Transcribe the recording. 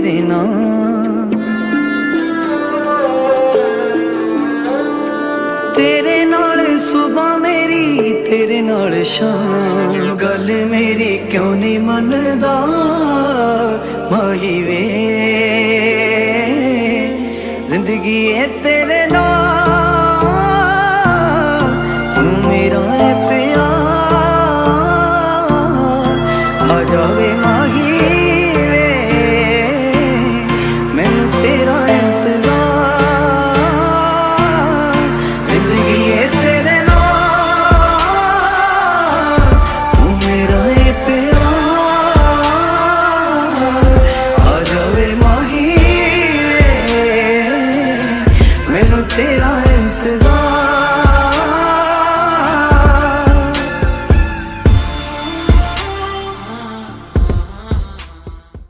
तेरे नाल, तेरे नाल सुबह मेरी, तेरे नाल शाम। गल मेरी क्यों नहीं मनदा माही वे, जिंदगी है तेरे नाल, तू मेरा है प्यार। आ जावे माही वे, मैनू तेरा इंतजार। जिंदगी है तेरे नाल, तू मेरा है प्यार। आ जावे माही वे, मैनू तेरा